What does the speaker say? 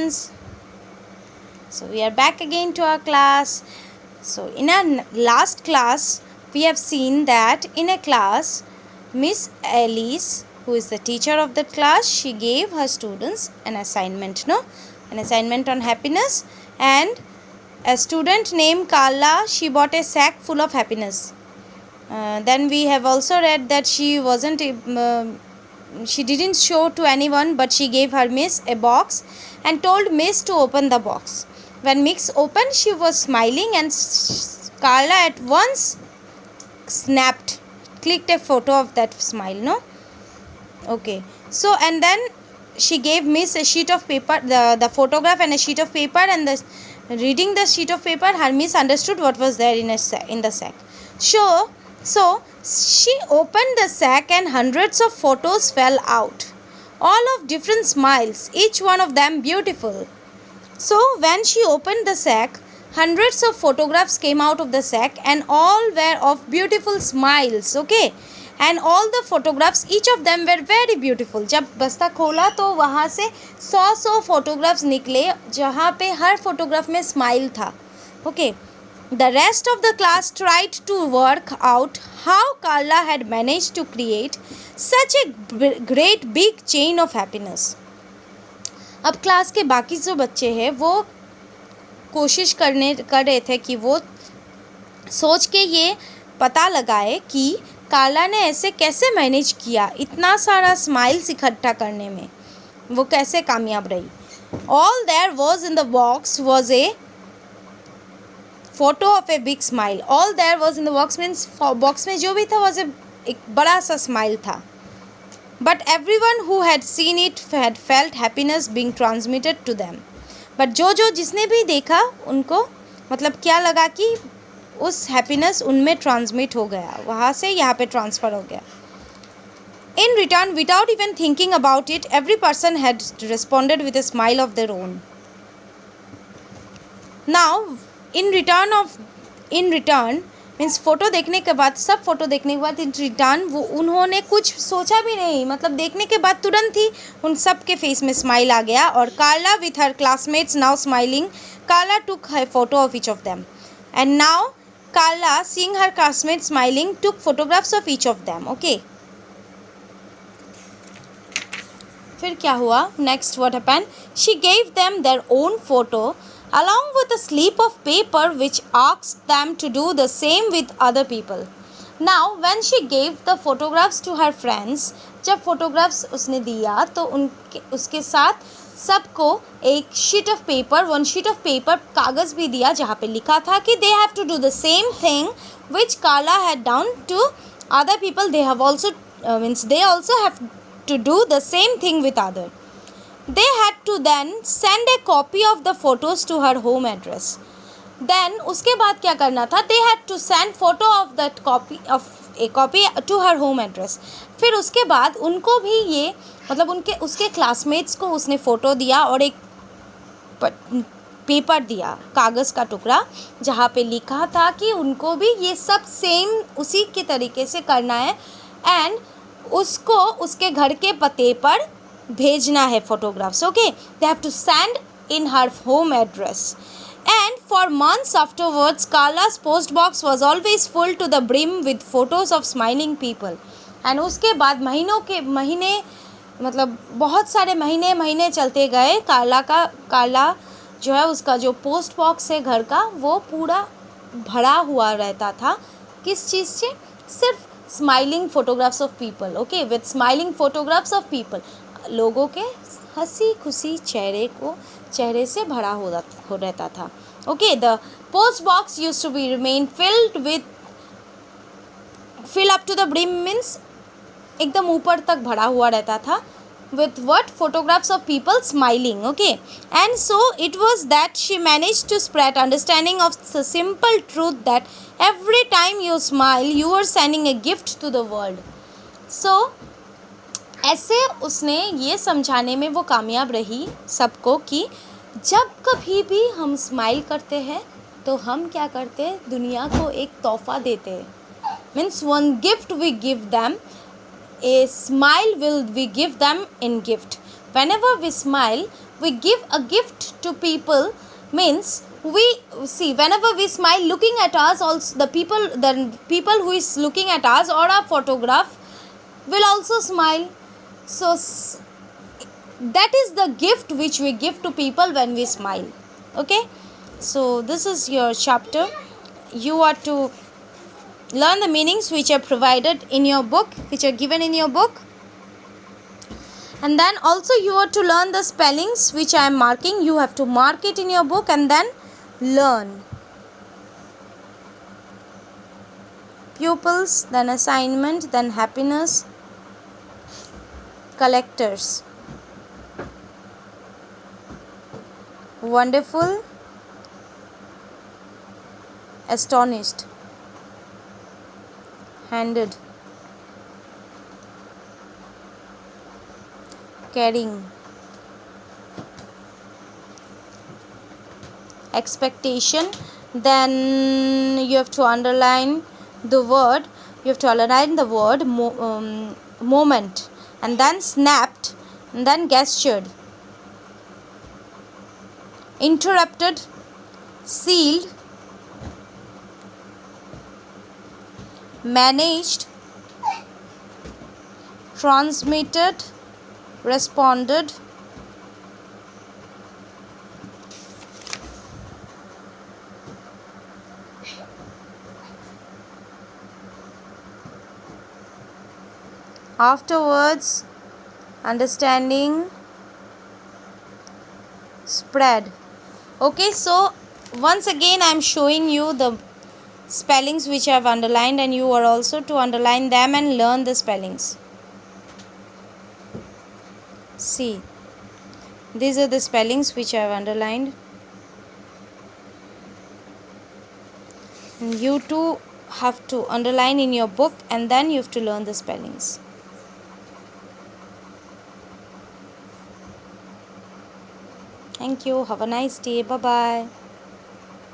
students. So we are back again to our class. So in our last class we have seen that in a class Miss Alice, who is the teacher of the class, she gave her students an assignment on happiness, and a student named Carla, she bought a sack full of happiness. Then we have also read that she didn't show to anyone, but she gave her miss a box and told miss to open the box. When miss opened, she was smiling, and Carla at once clicked a photo of that smile. Okay, so and then she gave miss a sheet of paper, the photograph and a sheet of paper, and reading the sheet of paper, her miss understood what was there in the sack. So she opened the sack and hundreds of photos fell out, all of different smiles, each one of them beautiful. So when she opened the sack, hundreds of photographs came out of the sack and all were of beautiful smiles. Okay, and all the photographs, each of them were very beautiful. जब बस्ता खोला तो वहाँ से 100 photographs निकले जहाँ पे हर photograph में स्माइल था. Okay, the rest of the class tried to work out how Carla had managed to create such a great big chain of happiness. अब क्लास के बाकी जो बच्चे हैं वो कोशिश कर रहे थे कि वो सोच के ये पता लगाए कि कार्ला ने ऐसे कैसे मैनेज किया, इतना सारा स्माइल्स इकट्ठा करने में वो कैसे कामयाब रही. All there was in the box was a photo of a big smile. All there was in the box means box में जो भी था was एक बड़ा सा स्माइल था. But everyone who had seen it had felt happiness being transmitted to them. But जिसने भी देखा उनको मतलब क्या लगा कि उस हैप्पीनेस उनमें ट्रांसमिट हो गया, वहाँ से यहाँ पे ट्रांसफ़र हो गया. In return, without even thinking about it, every person had responded with a smile of their own. Now, in return means photo देखने के बाद, सब फ़ोटो देखने के बाद इन रिटर्न वो उन्होंने कुछ सोचा भी नहीं, मतलब देखने के बाद तुरंत ही उन सब के फेस में स्माइल आ गया. और Carla with her classmates now smiling, Carla took her photo of each of them, and now Carla seeing her classmates smiling took photographs of each of them. Okay, फिर क्या हुआ next, what happened, she gave them their own photo along with a slip of paper which asked them to do the same with other people. Now when she gave the photographs to her friends, जब photographs उसने दिया तो उसके साथ सबको एक sheet of paper, one sheet of paper कागज़ भी दिया जहाँ पे लिखा था कि they have to do the same thing which Carla had done to other people. They have also they also have to do the same thing with other. They had to then send a copy of the photos to her home address. Then उसके बाद क्या करना था, they had to send photo of that copy to her home address. फिर उसके बाद उनको भी ये मतलब उसके क्लासमेट्स को उसने फ़ोटो दिया और एक पेपर दिया, कागज़ का टुकड़ा, जहाँ पे लिखा था कि उनको भी ये सब सेम उसी के तरीके से करना है एंड उसको उसके घर के पते पर भेजना है photographs. Okay, they have to send in her home address. And for months afterwards Carla's post box was always full to the brim with photos of smiling people. And उसके बाद महीने मतलब बहुत सारे महीने चलते गए. कार्ला जो है उसका जो पोस्ट बॉक्स है घर का वो पूरा भरा हुआ रहता था. किस चीज़ से? सिर्फ smiling photographs of people. Okay, with smiling photographs of people, लोगों के हंसी खुशी चेहरे से भरा हो रहता था. Okay, the post box used to be remain fill up to the brim means एकदम ऊपर तक भरा हुआ रहता था. with what? Photographs of people smiling. Okay, and so it was that she managed to spread understanding of the simple truth that every time you smile you are sending a gift to the world. So ऐसे उसने ये समझाने में वो कामयाब रही सबको कि जब कभी भी हम स्माइल करते हैं तो हम क्या करते हैं, दुनिया को एक तोहफ़ा देते हैं. Means one gift we give them, a smile will we give them in gift. Whenever we smile we give a gift to people means we see whenever we smile looking at us, also the people who is looking at us or our photograph will also smile. So that is the gift which we give to people when we smile. Okay, so this is your chapter. You are to learn the meanings which are provided in your book, which are given in your book, and then also you are to learn the spellings which I am marking. You have to mark it in your book and then learn. Pupils, then assignment, then happiness, collectors, wonderful, astonished, handed, carrying, expectation. Then you have to underline the word. You have to underline the word moment, and then snapped, and then gestured, interrupted, sealed, managed, transmitted, responded, afterwards, understanding, spread. Okay, so once again I am showing you the spellings which I have underlined, and you are also to underline them and learn the spellings. See, these are the spellings which I have underlined, and you too have to underline in your book, and then you have to learn the spellings. Thank you. Have a nice day. Bye bye.